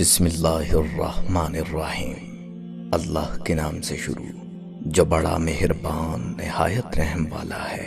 بسم اللہ الرحمن الرحیم۔ اللہ کے نام سے شروع جو بڑا مہربان نہایت رحم والا ہے۔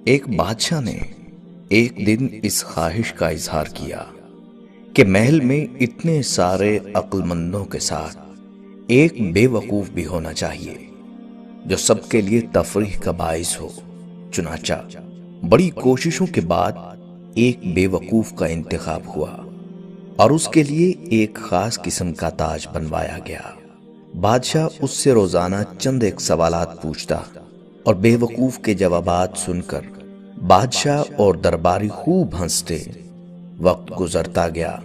ایک بادشاہ نے ایک دن اس خواہش کا اظہار کیا کہ محل میں اتنے سارے عقل مندوں کے ساتھ ایک بے وقوف بھی ہونا چاہیے جو سب کے لیے تفریح کا باعث ہو۔ چنانچہ بڑی کوششوں کے بعد ایک بے وقوف کا انتخاب ہوا اور اس کے لیے ایک خاص قسم کا تاج بنوایا گیا۔ بادشاہ اس سے روزانہ چند ایک سوالات پوچھتا اور بے وقوف کے جوابات سن کر بادشاہ اور درباری خوب ہنستے۔ وقت گزرتا گیا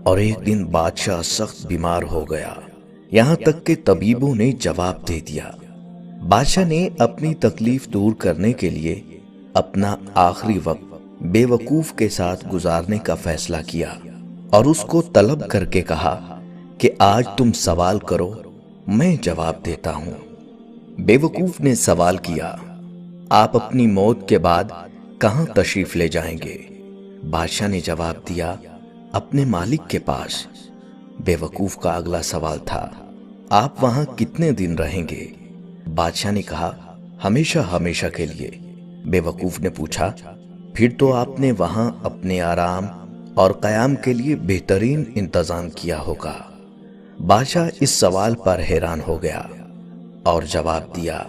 اور ایک دن بادشاہ سخت بیمار ہو گیا، یہاں تک کہ طبیبوں نے جواب دے دیا۔ بادشاہ نے اپنی تکلیف دور کرنے کے لیے اپنا آخری وقت بے وقوف کے ساتھ گزارنے کا فیصلہ کیا اور اس کو طلب کر کے کہا کہ آج تم سوال کرو، میں جواب دیتا ہوں۔ بے وقوف نے سوال کیا، آپ اپنی موت کے بعد کہاں تشریف لے جائیں گے؟ بادشاہ نے جواب دیا، اپنے مالک کے پاس۔ بے وقوف کا اگلا سوال تھا، آپ وہاں کتنے دن رہیں گے؟ بادشاہ نے کہا، ہمیشہ ہمیشہ کے لیے۔ بے وقوف نے پوچھا، پھر تو آپ نے وہاں اپنے آرام اور قیام کے لیے بہترین انتظام کیا ہوگا۔ بادشاہ اس سوال پر حیران ہو گیا اور جواب دیا،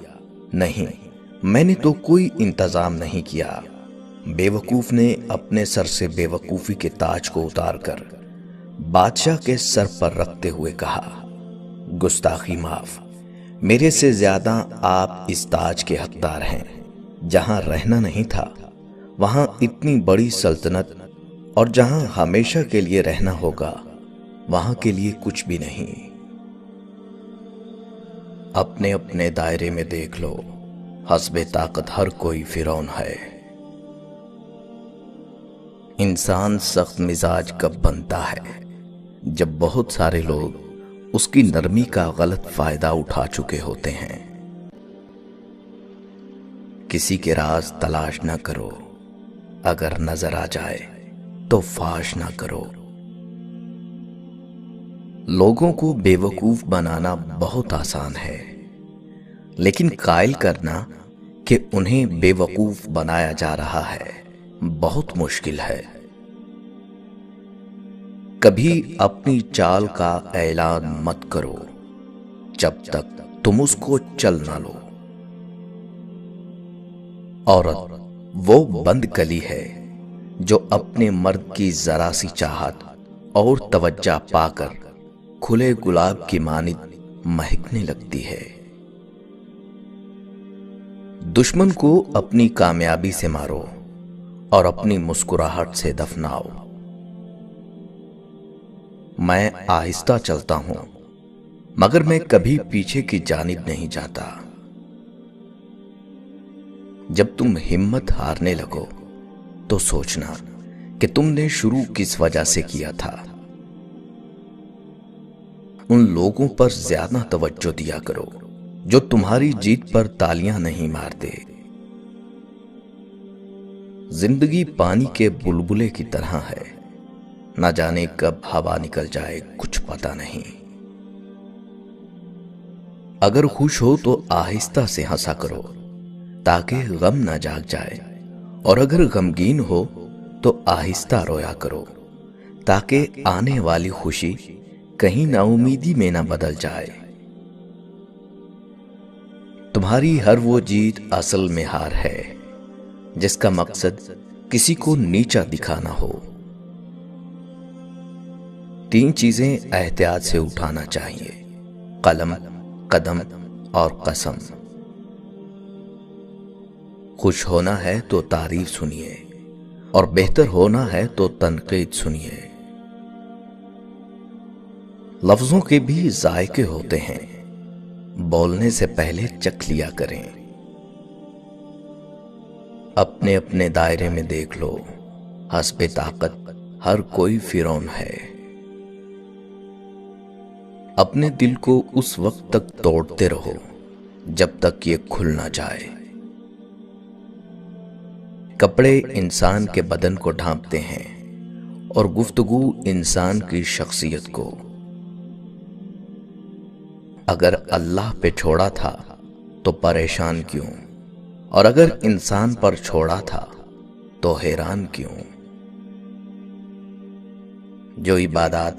نہیں، میں نے تو کوئی انتظام نہیں کیا۔ بے وقوف نے اپنے سر سے بے وقوفی کے تاج کو اتار کر بادشاہ کے سر پر رکھتے ہوئے کہا، گستاخی معاف، میرے سے زیادہ آپ اس تاج کے حقدار ہیں۔ جہاں رہنا نہیں تھا وہاں اتنی بڑی سلطنت، اور جہاں ہمیشہ کے لیے رہنا ہوگا وہاں کے لیے کچھ بھی نہیں۔ اپنے اپنے دائرے میں دیکھ لو، حسب طاقت ہر کوئی فرعون ہے۔ انسان سخت مزاج کب بنتا ہے؟ جب بہت سارے لوگ اس کی نرمی کا غلط فائدہ اٹھا چکے ہوتے ہیں۔ کسی کے راز تلاش نہ کرو، اگر نظر آ جائے تو فاش نہ کرو۔ لوگوں کو بے وقوف بنانا بہت آسان ہے، لیکن قائل کرنا کہ انہیں بے وقوف بنایا جا رہا ہے بہت مشکل ہے۔ کبھی اپنی چال کا اعلان مت کرو جب تک تم اس کو چل نہ لو۔ عورت وہ بند کلی ہے جو اپنے مرد کی ذرا سی چاہت اور توجہ پا کر کھلے گلاب کی مانند مہکنے لگتی ہے۔ دشمن کو اپنی کامیابی سے مارو اور اپنی مسکراہٹ سے دفناؤ۔ میں آہستہ چلتا ہوں مگر میں کبھی پیچھے کی جانب نہیں جاتا۔ جب تم ہمت ہارنے لگو تو سوچنا کہ تم نے شروع کس وجہ سے کیا تھا۔ ان لوگوں پر زیادہ توجہ دیا کرو جو تمہاری جیت پر تالیاں نہیں مارتے۔ زندگی پانی کے بلبلے کی طرح ہے، نہ جانے کب ہوا نکل جائے کچھ پتہ نہیں۔ اگر خوش ہو تو آہستہ سے ہنسا کرو تاکہ غم نہ جاگ جائے، اور اگر غمگین ہو تو آہستہ رویا کرو تاکہ آنے والی خوشی کہیں نا امیدی میں نہ بدل جائے۔ تمہاری ہر وہ جیت اصل میں ہار ہے جس کا مقصد کسی کو نیچا دکھانا ہو۔ 3 چیزیں احتیاط سے اٹھانا چاہیے، قلم، قدم اور قسم۔ خوش ہونا ہے تو تعریف سنیے اور بہتر ہونا ہے تو تنقید سنیے۔ لفظوں کے بھی ذائقے ہوتے ہیں، بولنے سے پہلے چکھ لیا کریں۔ اپنے اپنے دائرے میں دیکھ لو، حسب طاقت ہر کوئی فرعون ہے۔ اپنے دل کو اس وقت تک توڑتے رہو جب تک یہ کھل نہ جائے۔ کپڑے انسان کے بدن کو ڈھانپتے ہیں اور گفتگو انسان کی شخصیت کو اگر اللہ پہ چھوڑا تھا تو پریشان کیوں، اور اگر انسان پر چھوڑا تھا تو حیران کیوں؟ جو عبادات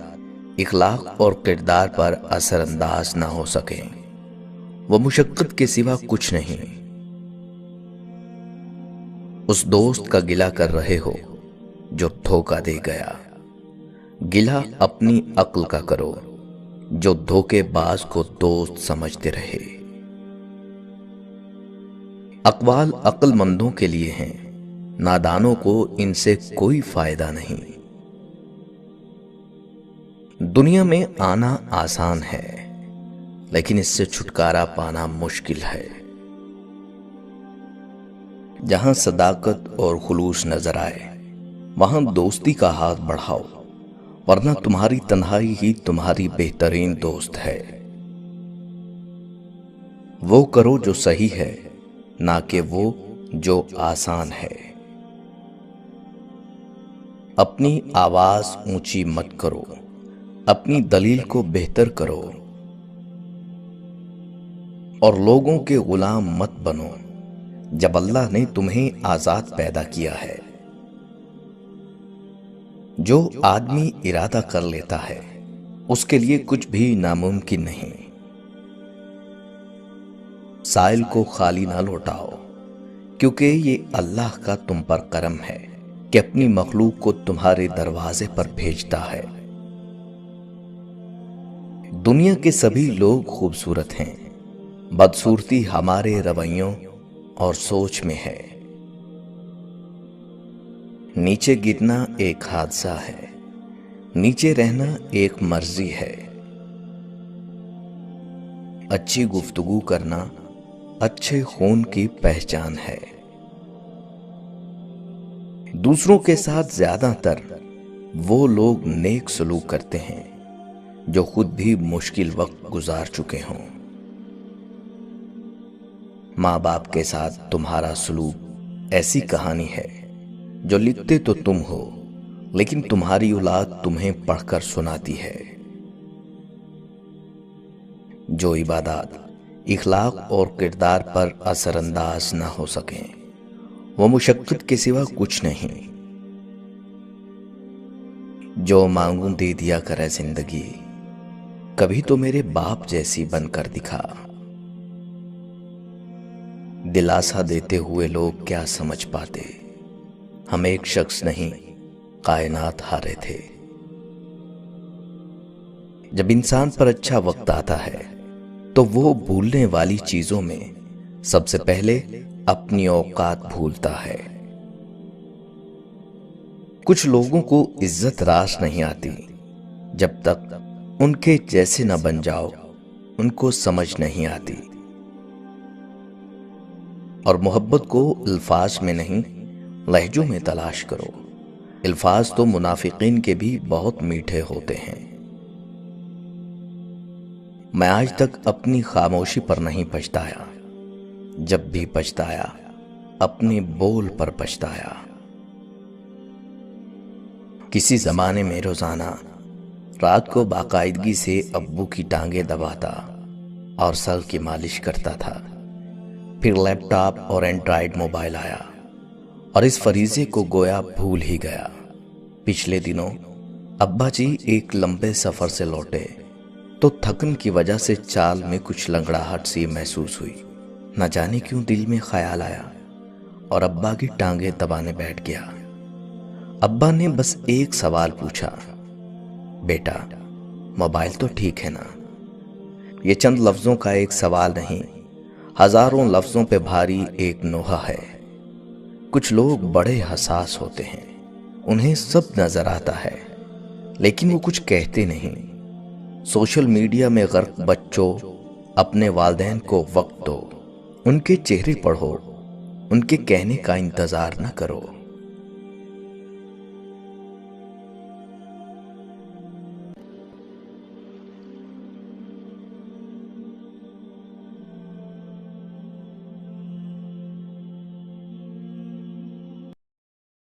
اخلاق اور کردار پر اثر انداز نہ ہو سکیں وہ مشقت کے سوا کچھ نہیں۔ اس دوست کا گلہ کر رہے ہو جو دھوکہ دے گیا، گلہ اپنی عقل کا کرو جو دھوکے باز کو دوست سمجھتے رہے۔ اقوال عقل مندوں کے لیے ہیں، نادانوں کو ان سے کوئی فائدہ نہیں۔ دنیا میں آنا آسان ہے لیکن اس سے چھٹکارا پانا مشکل ہے۔ جہاں صداقت اور خلوص نظر آئے وہاں دوستی کا ہاتھ بڑھاؤ، ورنہ تمہاری تنہائی ہی تمہاری بہترین دوست ہے۔ وہ کرو جو صحیح ہے، نہ کہ وہ جو آسان ہے۔ اپنی آواز اونچی مت کرو، اپنی دلیل کو بہتر کرو، اور لوگوں کے غلام مت بنو جب اللہ نے تمہیں آزاد پیدا کیا ہے۔ جو آدمی ارادہ کر لیتا ہے اس کے لیے کچھ بھی ناممکن نہیں۔ سائل کو خالی نہ لوٹاؤ، کیونکہ یہ اللہ کا تم پر کرم ہے کہ اپنی مخلوق کو تمہارے دروازے پر بھیجتا ہے۔ دنیا کے سبھی لوگ خوبصورت ہیں، بدصورتی ہمارے رویوں اور سوچ میں ہے۔ نیچے گرنا ایک حادثہ ہے، نیچے رہنا ایک مرضی ہے۔ اچھی گفتگو کرنا اچھے خون کی پہچان ہے۔ دوسروں کے ساتھ زیادہ تر وہ لوگ نیک سلوک کرتے ہیں جو خود بھی مشکل وقت گزار چکے ہوں۔ ماں باپ کے ساتھ تمہارا سلوک ایسی کہانی ہے جو لکھتے تو تم ہو لیکن تمہاری اولاد تمہیں پڑھ کر سناتی ہے۔ جو عبادات اخلاق اور کردار پر اثر انداز نہ ہو سکیں وہ مشقت کے سوا کچھ نہیں۔ جو مانگوں دے دیا کرے زندگی، کبھی تو میرے باپ جیسی بن کر دکھا۔ دلاسا دیتے ہوئے لوگ کیا سمجھ پاتے، ہم ایک شخص نہیں کائنات ہارے تھے۔ جب انسان پر اچھا وقت آتا ہے تو وہ بھولنے والی چیزوں میں سب سے پہلے اپنی اوقات بھولتا ہے۔ کچھ لوگوں کو عزت راس نہیں آتی جب تک ان کے جیسے نہ بن جاؤ، ان کو سمجھ نہیں آتی۔ اور محبت کو الفاظ میں نہیں لہجوں میں تلاش کرو۔ الفاظ تو منافقین کے بھی بہت میٹھے ہوتے ہیں۔ میں آج تک اپنی خاموشی پر نہیں پچھتایا، جب بھی پچھتایا اپنے بول پر پچھتایا۔ کسی زمانے میں روزانہ رات کو باقاعدگی سے ابو کی ٹانگیں دباتا اور سر کی مالش کرتا تھا۔ پھر لیپ ٹاپ اور اینڈرائیڈ موبائل آیا اور اس فریضے کو گویا بھول ہی گیا۔ پچھلے دنوں ابا جی ایک لمبے سفر سے لوٹے تو تھکن کی وجہ سے چال میں کچھ لنگڑاہٹ سی محسوس ہوئی۔ نہ جانے کیوں دل میں خیال آیا اور ابا کی ٹانگیں دبانے بیٹھ گیا۔ ابا نے بس ایک سوال پوچھا، بیٹا موبائل تو ٹھیک ہے نا؟ یہ چند لفظوں کا ایک سوال نہیں، ہزاروں لفظوں پہ بھاری ایک نوحہ ہے۔ کچھ لوگ بڑے حساس ہوتے ہیں، انہیں سب نظر آتا ہے لیکن وہ کچھ کہتے نہیں۔ سوشل میڈیا میں غرق بچوں، اپنے والدین کو وقت دو، ان کے چہرے پڑھو، ان کے کہنے کا انتظار نہ کرو۔